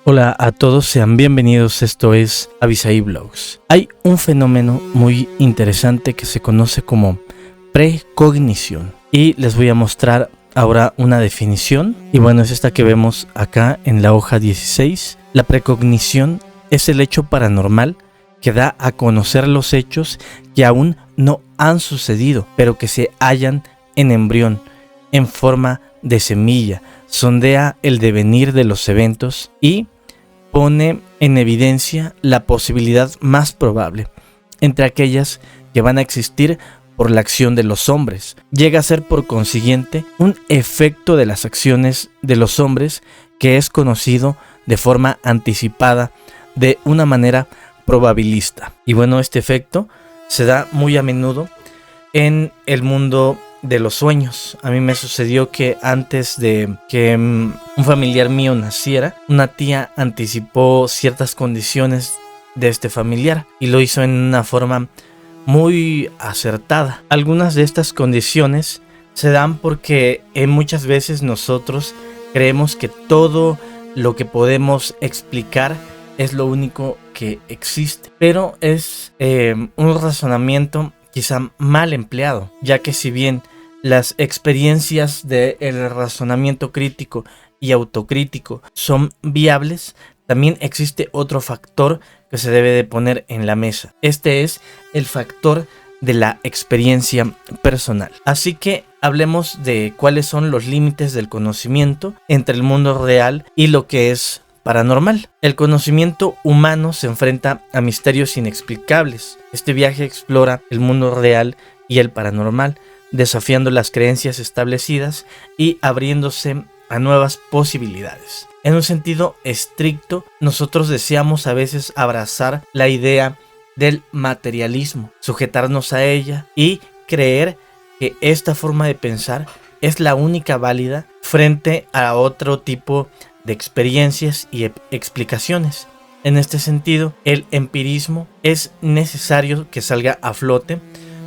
Hola a todos, sean bienvenidos, esto es Avisaí Blogs. Hay un fenómeno muy interesante que se conoce como precognición y les voy a mostrar ahora una definición y bueno, es esta que vemos acá en la hoja 16. La precognición es el hecho paranormal que da a conocer los hechos que aún no han sucedido, pero que se hallan en embrión, en forma de semilla, sondea el devenir de los eventos y pone en evidencia la posibilidad más probable entre aquellas que van a existir por la acción de los hombres. Llega a ser por consiguiente un efecto de las acciones de los hombres que es conocido de forma anticipada de una manera probabilista. Y bueno, este efecto se da muy a menudo en el mundo de los sueños. A mí me sucedió que antes de que un familiar mío naciera, una tía anticipó ciertas condiciones de este familiar y lo hizo en una forma muy acertada. Algunas de estas condiciones se dan porque muchas veces nosotros creemos que todo lo que podemos explicar es lo único que existe, pero es un razonamiento quizá mal empleado, ya que si bien las experiencias del razonamiento crítico y autocrítico son viables, también existe otro factor que se debe de poner en la mesa. Este es el factor de la experiencia personal. Así que hablemos de cuáles son los límites del conocimiento entre el mundo real y lo que es paranormal. El conocimiento humano se enfrenta a misterios inexplicables. Este viaje explora el mundo real y el paranormal, desafiando las creencias establecidas y abriéndose a nuevas posibilidades. En un sentido estricto, nosotros deseamos a veces abrazar la idea del materialismo, sujetarnos a ella y creer que esta forma de pensar es la única válida frente a otro tipo de experiencias y explicaciones. En este sentido, el empirismo es necesario que salga a flote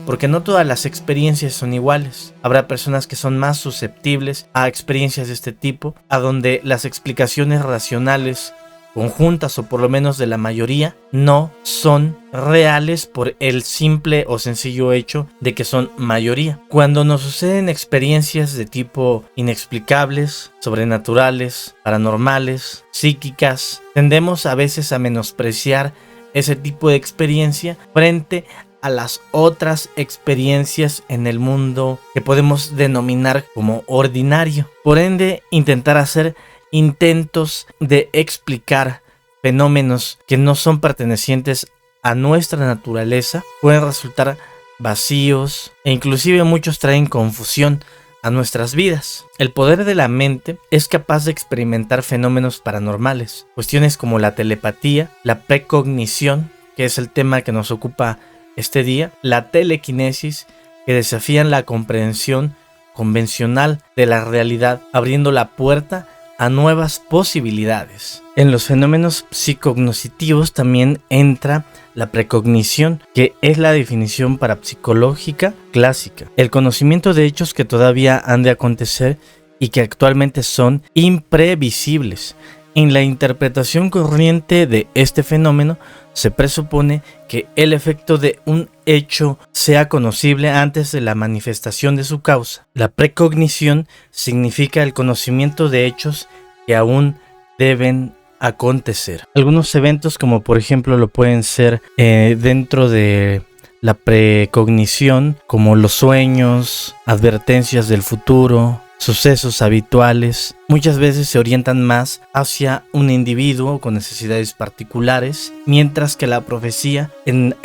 porque no todas las experiencias son iguales. Habrá personas que son más susceptibles a experiencias de este tipo, a donde las explicaciones racionales conjuntas o por lo menos de la mayoría no son reales por el simple o sencillo hecho de que son mayoría. Cuando nos suceden experiencias de tipo inexplicables, sobrenaturales, paranormales, psíquicas, tendemos a veces a menospreciar ese tipo de experiencia frente a las otras experiencias en el mundo que podemos denominar como ordinario. Por ende, intentar hacer intentos de explicar fenómenos que no son pertenecientes a nuestra naturaleza pueden resultar vacíos e inclusive muchos traen confusión a nuestras vidas. El poder de la mente es capaz de experimentar fenómenos paranormales, cuestiones como la telepatía, la precognición, que es el tema que nos ocupa este día, la telequinesis, que desafían la comprensión convencional de la realidad, abriendo la puerta a nuevas posibilidades. En los fenómenos psicognoscitivos también entra la precognición, que es la definición parapsicológica clásica. El conocimiento de hechos que todavía han de acontecer y que actualmente son imprevisibles. En la interpretación corriente de este fenómeno se presupone que el efecto de un hecho sea conocible antes de la manifestación de su causa. La precognición significa el conocimiento de hechos que aún deben acontecer. Algunos eventos, como por ejemplo lo pueden ser dentro de la precognición, como los sueños, advertencias del futuro, sucesos habituales, muchas veces se orientan más hacia un individuo con necesidades particulares, mientras que la profecía,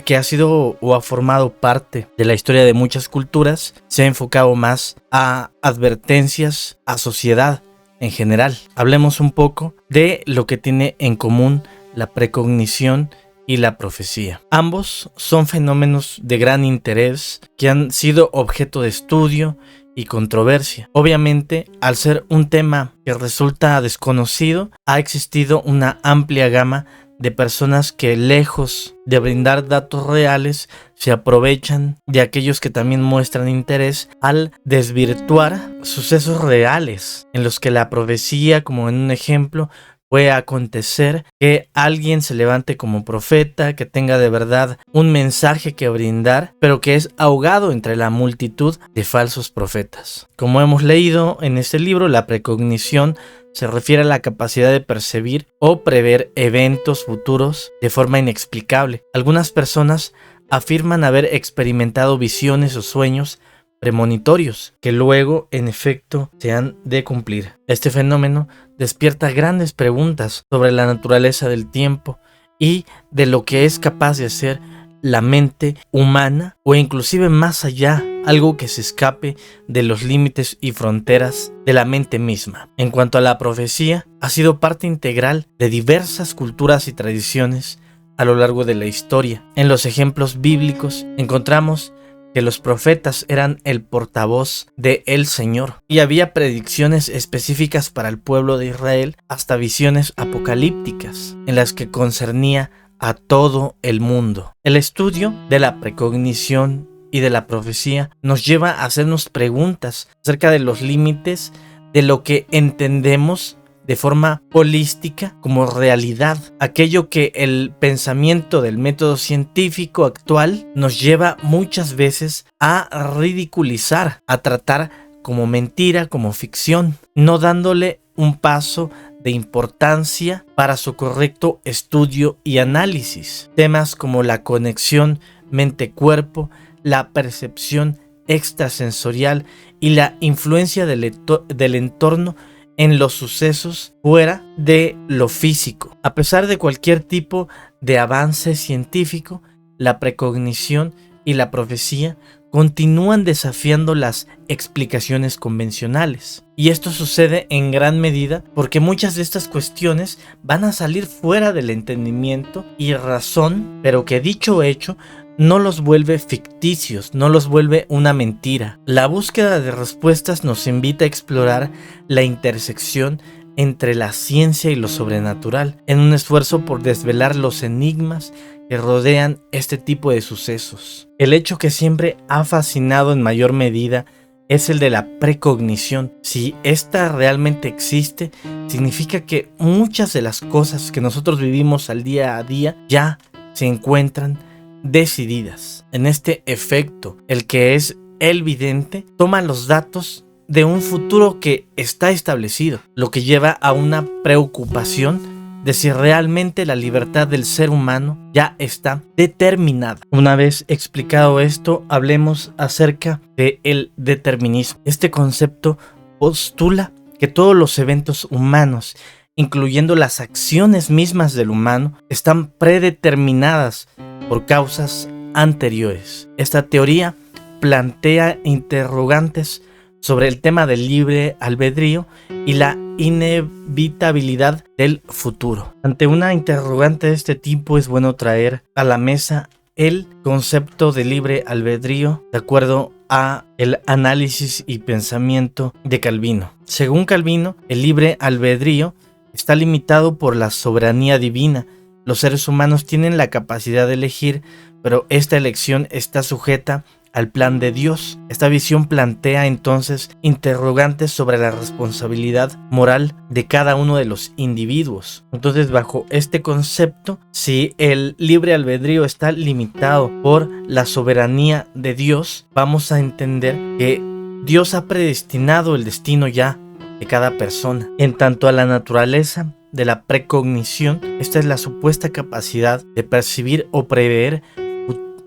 que ha sido o ha formado parte de la historia de muchas culturas, se ha enfocado más a advertencias a sociedad en general. Hablemos un poco de lo que tiene en común la precognición y la profecía. Ambos son fenómenos de gran interés que han sido objeto de estudio y controversia. Obviamente, al ser un tema que resulta desconocido, ha existido una amplia gama de personas que, lejos de brindar datos reales, se aprovechan de aquellos que también muestran interés al desvirtuar sucesos reales en los que la profecía, como en un ejemplo, Puede acontecer que alguien se levante como profeta, que tenga de verdad un mensaje que brindar, pero que es ahogado entre la multitud de falsos profetas. Como hemos leído en este libro, la precognición se refiere a la capacidad de percibir o prever eventos futuros de forma inexplicable. Algunas personas afirman haber experimentado visiones o sueños premonitorios que luego, en efecto, se han de cumplir. Este fenómeno despierta grandes preguntas sobre la naturaleza del tiempo y de lo que es capaz de hacer la mente humana, o inclusive más allá, algo que se escape de los límites y fronteras de la mente misma. En cuanto a la profecía, ha sido parte integral de diversas culturas y tradiciones a lo largo de la historia. En los ejemplos bíblicos encontramos que los profetas eran el portavoz de el Señor y había predicciones específicas para el pueblo de Israel, hasta visiones apocalípticas en las que concernía a todo el mundo. El estudio de la precognición y de la profecía nos lleva a hacernos preguntas acerca de los límites de lo que entendemos de forma holística como realidad, aquello que el pensamiento del método científico actual nos lleva muchas veces a ridiculizar, a tratar como mentira, como ficción, no dándole un paso de importancia para su correcto estudio y análisis. Temas como la conexión mente-cuerpo, la percepción extrasensorial y la influencia del entorno en los sucesos fuera de lo físico. A pesar de cualquier tipo de avance científico, la precognición y la profecía continúan desafiando las explicaciones convencionales. Y esto sucede en gran medida porque muchas de estas cuestiones van a salir fuera del entendimiento y razón, pero que dicho hecho no los vuelve ficticios, no los vuelve una mentira. La búsqueda de respuestas nos invita a explorar la intersección entre la ciencia y lo sobrenatural, en un esfuerzo por desvelar los enigmas que rodean este tipo de sucesos. El hecho que siempre ha fascinado en mayor medida es el de la precognición. Si esta realmente existe, significa que muchas de las cosas que nosotros vivimos al día a día ya se encuentran decididas. En este efecto, el que es el vidente toma los datos de un futuro que está establecido, lo que lleva a una preocupación de si realmente la libertad del ser humano ya está determinada. Una vez explicado esto, hablemos acerca del determinismo. Este concepto postula que todos los eventos humanos, incluyendo las acciones mismas del humano, están predeterminadas por causas anteriores. Esta teoría plantea interrogantes sobre el tema del libre albedrío y la inevitabilidad del futuro. Ante una interrogante de este tipo, es bueno traer a la mesa el concepto de libre albedrío de acuerdo a el análisis y pensamiento de Calvino. Según Calvino, el libre albedrío está limitado por la soberanía divina. Los seres humanos tienen la capacidad de elegir, pero esta elección está sujeta al plan de Dios. Esta visión plantea entonces interrogantes sobre la responsabilidad moral de cada uno de los individuos. Entonces, bajo este concepto, si el libre albedrío está limitado por la soberanía de Dios, vamos a entender que Dios ha predestinado el destino ya de cada persona. En tanto a la naturaleza de la precognición, esta es la supuesta capacidad de percibir o prever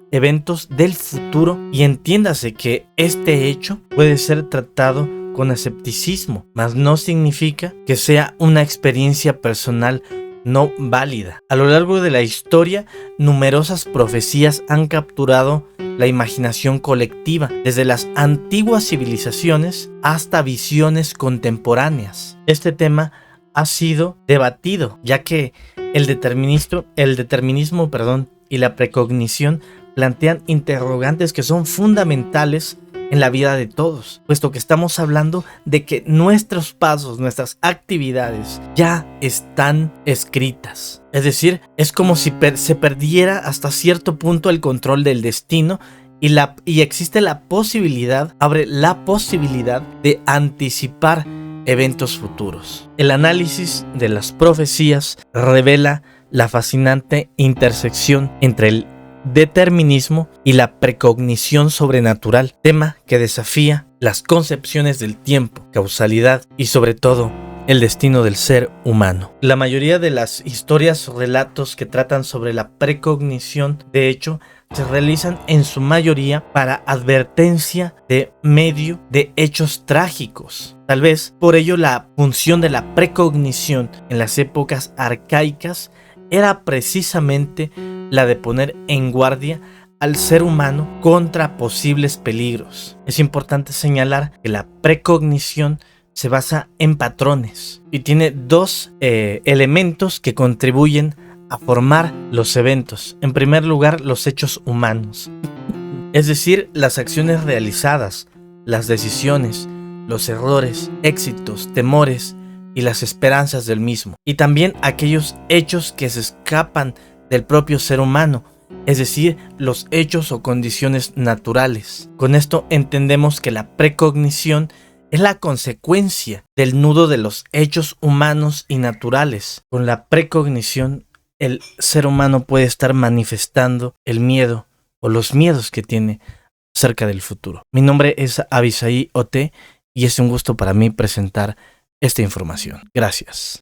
eventos del futuro, y entiéndase que este hecho puede ser tratado con escepticismo, mas no significa que sea una experiencia personal no válida. A lo largo de la historia, numerosas profecías han capturado la imaginación colectiva, desde las antiguas civilizaciones hasta visiones contemporáneas. Este tema ha sido debatido, ya que el determinismo, y la precognición plantean interrogantes que son fundamentales en la vida de todos, puesto que estamos hablando de que nuestros pasos, nuestras actividades ya están escritas. Es decir, es como si se perdiera hasta cierto punto el control del destino y existe la posibilidad, abre la posibilidad de anticipar eventos futuros. El análisis de las profecías revela la fascinante intersección entre el determinismo y la precognición sobrenatural, tema que desafía las concepciones del tiempo, causalidad y sobre todo el destino del ser humano. La mayoría de las historias o relatos que tratan sobre la precognición, de hecho, se realizan en su mayoría para advertencia de medio de hechos trágicos. Tal vez por ello la función de la precognición en las épocas arcaicas era precisamente la de poner en guardia al ser humano contra posibles peligros. Es importante señalar que la precognición se basa en patrones y tiene dos elementos que contribuyen a formar los eventos. En primer lugar, los hechos humanos, es decir, las acciones realizadas, las decisiones, los errores, éxitos, temores y las esperanzas del mismo. Y también aquellos hechos que se escapan del propio ser humano, es decir, los hechos o condiciones naturales. Con esto entendemos que la precognición es la consecuencia del nudo de los hechos humanos y naturales. Con la precognición, el ser humano puede estar manifestando el miedo o los miedos que tiene acerca del futuro. Mi nombre es Abisaí Ote y es un gusto para mí presentar esta información. Gracias.